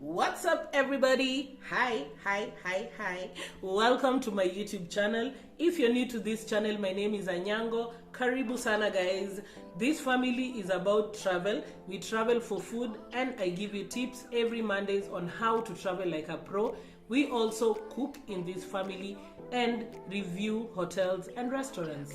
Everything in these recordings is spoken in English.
What's up, everybody? Hi. Welcome to my YouTube channel. If you're new to this channel, my name is Anyango. Karibu sana, guys. This family is about travel. We travel for food, and I give you tips every Mondays on how to travel like a pro. We also cook in this family and review hotels and restaurants.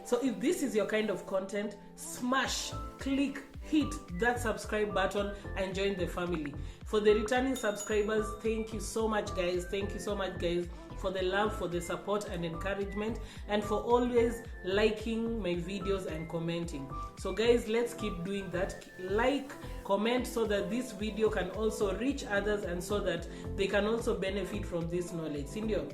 So if this is your kind of content, smash, click, hit that subscribe button and join the family. For the returning subscribers, thank you so much, guys. Thank you so much, guys, for the love, for the support and encouragement, and for always liking my videos and commenting. So guys, let's keep doing that. Like, comment, so that this video can also reach others and so that they can also benefit from this knowledge. Sindio?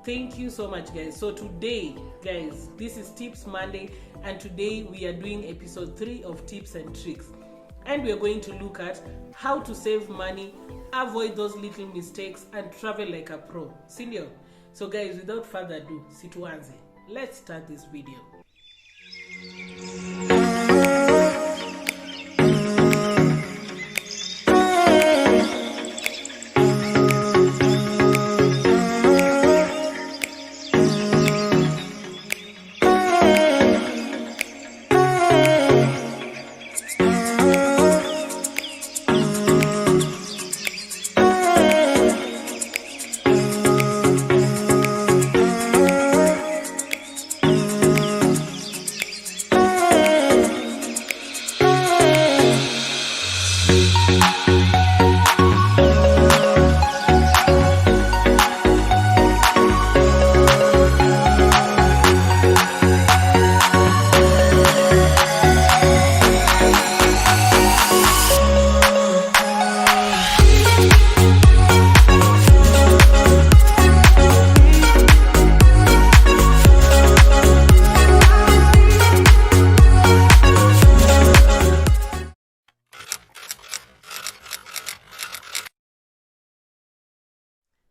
Thank you so much, guys. So today, guys, this is Tips Monday, and today we are doing episode 3 of Tips and Tricks. And we are going to look at how to save money, avoid those little mistakes, and travel like a pro. Sindio? So guys, without further ado, situanze. Let's start this video.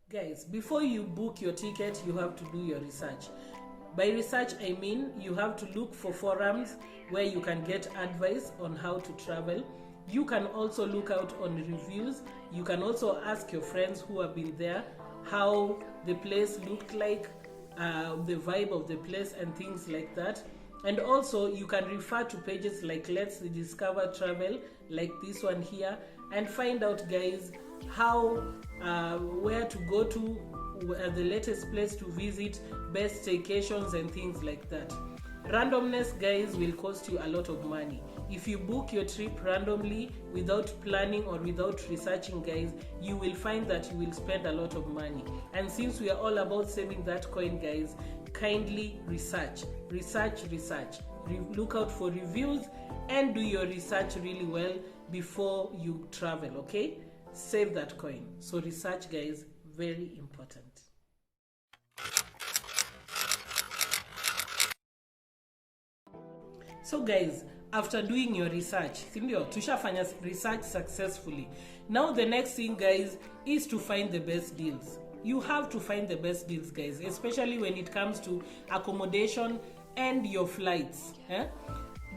Guys, before you book your ticket, you have to do your research. By research, I mean you have to look for forums where you can get advice on how to travel. You can also look out on reviews. You can also ask your friends who have been there how the place looked like, the vibe of the place and things like that. And also you can refer to pages like Let's Discover Travel, like this one here, and find out, guys, how where to go to, the latest place to visit, best staycations and things like that. Randomness, guys, will cost you a lot of money. If you book your trip randomly without planning or without researching, guys, you will find that you will spend a lot of money. And since we are all about saving that coin, guys, kindly research. Look out for reviews and do your research really well before you travel, okay? Save that coin. So research, guys, very important. So guys, after doing your research, tushafanya research successfully. Now the next thing, guys, is to find the best deals. You have to find the best deals, guys, especially when it comes to accommodation and your flights.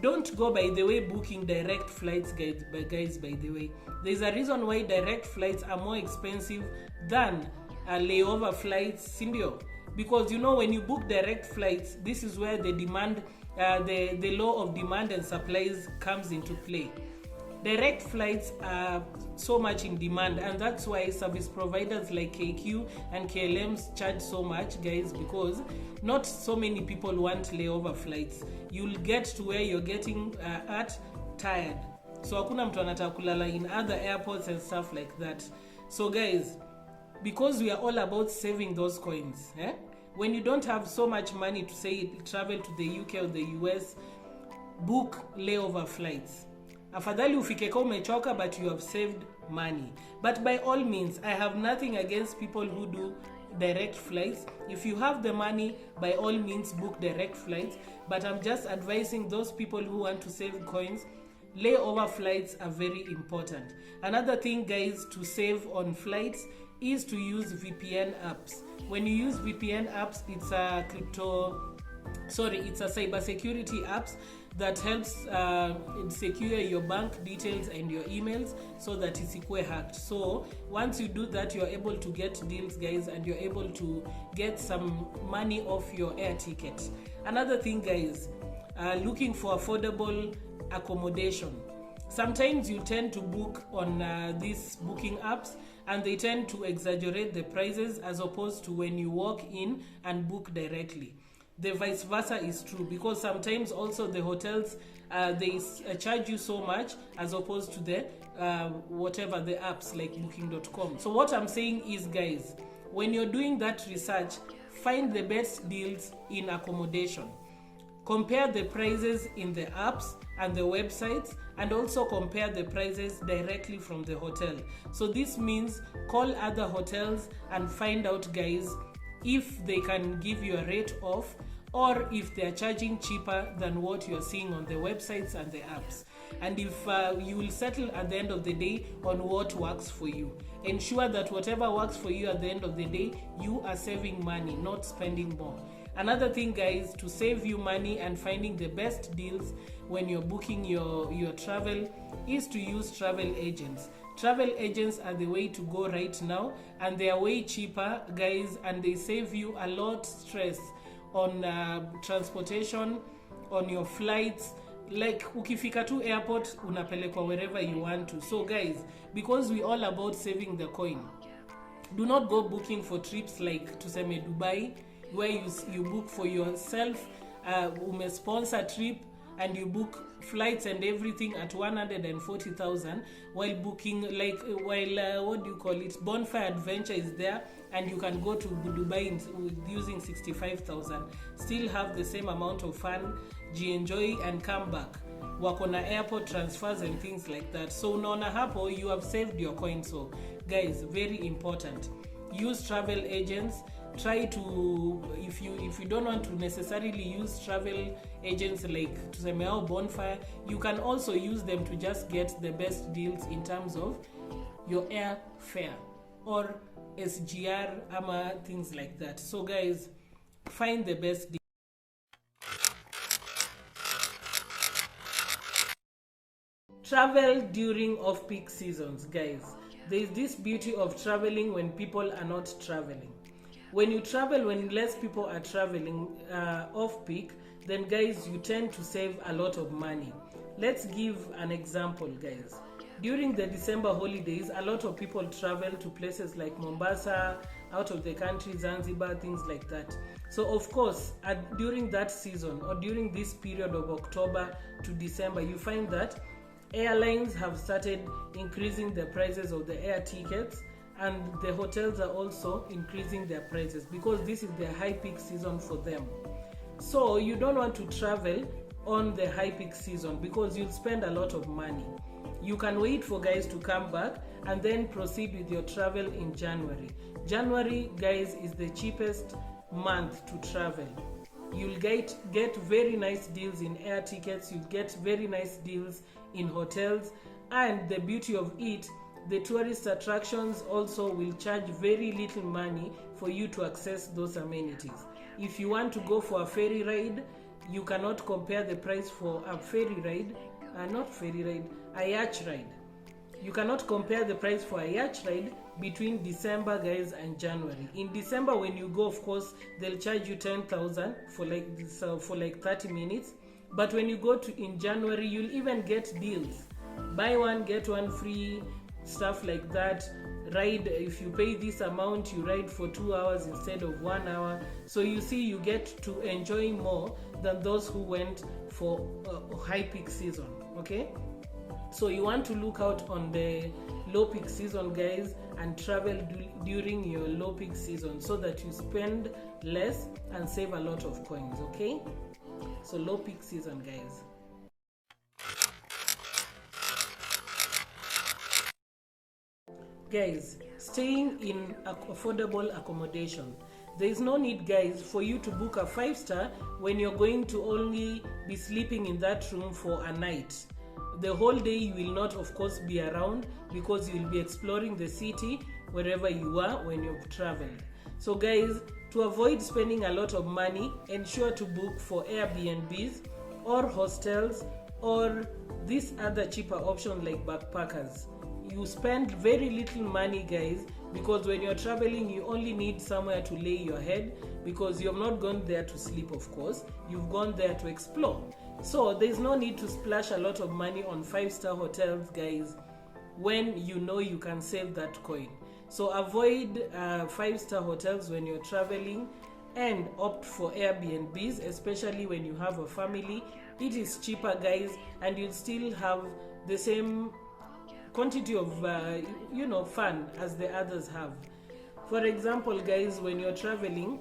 Don't go, by the way, booking direct flights, guys. By the way, there's a reason why direct flights are more expensive than layover flights, Sindio. Because when you book direct flights, this is where the demand, the law of demand and supplies comes into play. Direct flights are so much in demand, and that's why service providers like KQ and KLMs charge so much, guys, because not so many people want layover flights. You'll get to where you're getting at tired. So hakuna mtu anataka kulala in other airports and stuff like that. So guys, because we are all about saving those coins, when you don't have so much money to say travel to the UK or the US, book layover flights. Afadhali ufike kama umechoka, but you have saved money. But by all means, I have nothing against people who do direct flights. If you have the money, by all means book direct flights. But I'm just advising those people who want to save coins, layover flights are very important. Another thing, guys, to save on flights is to use VPN apps. When you use VPN apps, it's a cybersecurity apps that helps secure your bank details and your emails so that isikue hacked. So once you do that, you're able to get deals, guys, and you're able to get some money off your air ticket. Another thing, guys, looking for affordable accommodation. Sometimes you tend to book on these booking apps, and they tend to exaggerate the prices as opposed to when you walk in and book directly. The vice versa is true, because sometimes also the hotels they charge you so much as opposed to the whatever the apps like booking.com. So what I'm saying is, guys, when you're doing that research, find the best deals in accommodation. Compare the prices in the apps and the websites, and also compare the prices directly from the hotel. So this means call other hotels and find out, guys, if they can give you a rate off, or if they are charging cheaper than what you are seeing on the websites and the apps. And if you will settle at the end of the day on what works for you. Ensure that whatever works for you at the end of the day, you are saving money, not spending more. Another thing, guys, to save you money and finding the best deals when you're booking your travel is to use travel agents. Travel agents are the way to go right now, and they are way cheaper, guys, and they save you a lot stress on transportation, on your flights. Like ukifika to airport unapelekwa wherever you want to. So guys, because we all about saving the coin, do not go booking for trips like tuseme Dubai, where you book for yourself, sponsor trip, and you book flights and everything at 140,000, while booking Bonfire Adventure is there, and you can go to Dubai using 65,000, still have the same amount of fun, enjoy and come back. Work on airport transfers and things like that. So unaona hapo you have saved your coin. So guys, very important, use travel agents. Try to, if you don't want to necessarily use travel agents like tuseme Bonfire, you can also use them to just get the best deals in terms of your air fare or SGR ama things like that. So guys, find the best deal. Travel during off-peak seasons, guys. There is this beauty of traveling when people are not traveling. When you travel when less people are traveling off-peak, then guys, you tend to save a lot of money. Let's give an example, guys. During the December holidays, a lot of people travel to places like Mombasa, out of the country, Zanzibar, things like that. So of course, during that season, or during this period of October to December, you find that airlines have started increasing the prices of the air tickets, and the hotels are also increasing their prices because this is the high peak season for them. So you don't want to travel on the high peak season because you'll spend a lot of money. You can wait for guys to come back and then proceed with your travel in January. January, guys, is the cheapest month to travel. You'll get very nice deals in air tickets, you'll get very nice deals in hotels, and the beauty of it, the tourist attractions also will charge very little money for you to access those amenities. If you want to go for a ferry ride, you cannot compare the price for a a yacht ride. You cannot compare the price for a yacht ride between December, guys, and January. In December, when you go, of course, they'll charge you 10,000 for like 30 minutes. But when you go in January, you'll even get deals. Buy one, get one free, stuff like that. Ride, if you pay this amount, you ride for 2 hours instead of 1 hour. So you see, you get to enjoy more than those who went for high peak season. Okay, so you want to look out on the low peak season, guys, and travel during your low peak season so that you spend less and save a lot of coins. Okay, so low peak season, guys. Guys, staying in affordable accommodation. There is no need, guys, for you to book a 5-star when you're going to only be sleeping in that room for a night. The whole day you will not, of course, be around because you will be exploring the city wherever you are when you've traveled. So guys, to avoid spending a lot of money, ensure to book for Airbnbs or hostels, or these other cheaper options like backpackers. You spend very little money, guys, because when you're traveling, you only need somewhere to lay your head, because you've not gone there to sleep, of course. You've gone there to explore. So there's no need to splash a lot of money on 5-star hotels, guys, when you know you can save that coin. So avoid 5-star hotels when you're traveling, and opt for Airbnbs, especially when you have a family. It is cheaper, guys, and you'll still have the same quantity of fun as the others have. For example, guys, when you're traveling,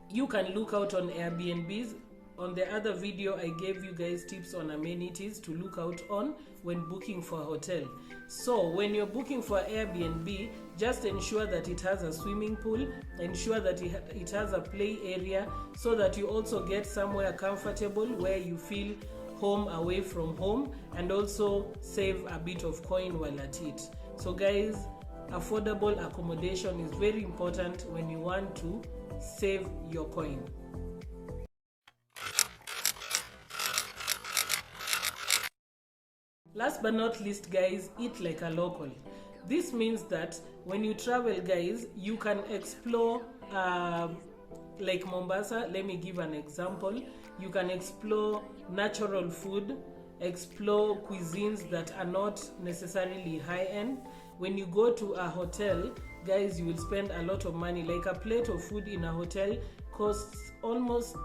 you can look out on Airbnbs. On the other video, I gave you guys tips on amenities to look out on when booking for a hotel. So when you're booking for Airbnb, just ensure that it has a swimming pool, ensure that it has a play area, so that you also get somewhere comfortable where you feel home away from home, and also save a bit of coin while at it. So guys, affordable accommodation is very important when you want to save your coin. Last but not least, guys, eat like a local. This means that when you travel, guys, you can explore like Mombasa. Let me give an example. You can explore natural food, explore cuisines that are not necessarily high-end. When you go to a hotel, guys, you will spend a lot of money. Like a plate of food in a hotel costs almost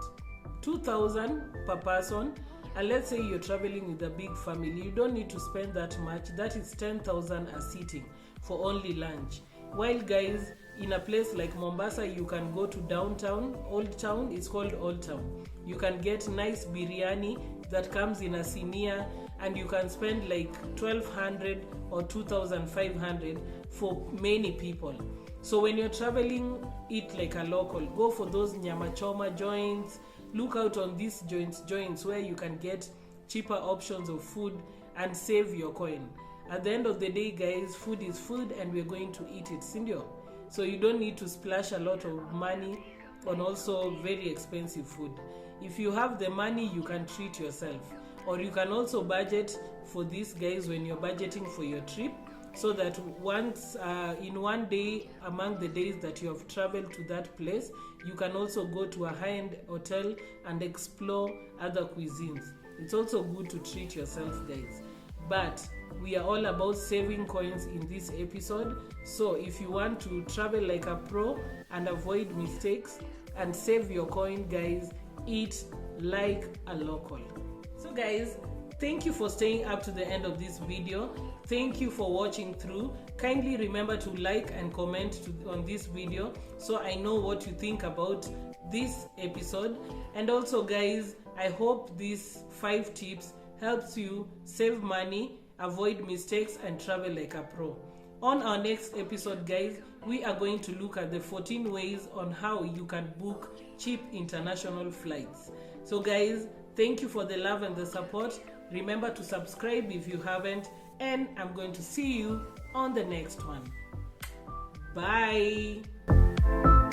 2,000 per person. And let's say you're traveling with a big family, you don't need to spend that much. That is 10,000 a sitting for only lunch. While, guys, in a place like Mombasa, you can go to downtown, Old Town. It's called Old Town. You can get nice biryani that comes in a sinia, and you can spend like 1,200 or 2,500 for many people. So when you're traveling, eat like a local. Go for those nyama choma joints. Look out on these joints where you can get cheaper options of food and save your coin. At the end of the day, guys, food is food, and we're going to eat it, sindio? So you don't need to splash a lot of money on also very expensive food. If you have the money, you can treat yourself. Or you can also budget for this, guys, when you're budgeting for your trip, so that once in one day among the days that you have traveled to that place, you can also go to a high-end hotel and explore other cuisines. It's also good to treat yourself, guys. But we are all about saving coins in this episode. So if you want to travel like a pro and avoid mistakes and save your coin, guys, eat like a local. So guys, thank you for staying up to the end of this video. Thank you for watching through. Kindly remember to like and comment on this video, so I know what you think about this episode. And also, guys, I hope these 5 tips helps you save money, avoid mistakes, and travel like a pro. On our next episode, guys, we are going to look at the 14 ways on how you can book cheap international flights. So guys, thank you for the love and the support. Remember to subscribe if you haven't, and I'm going to see you on the next one. Bye.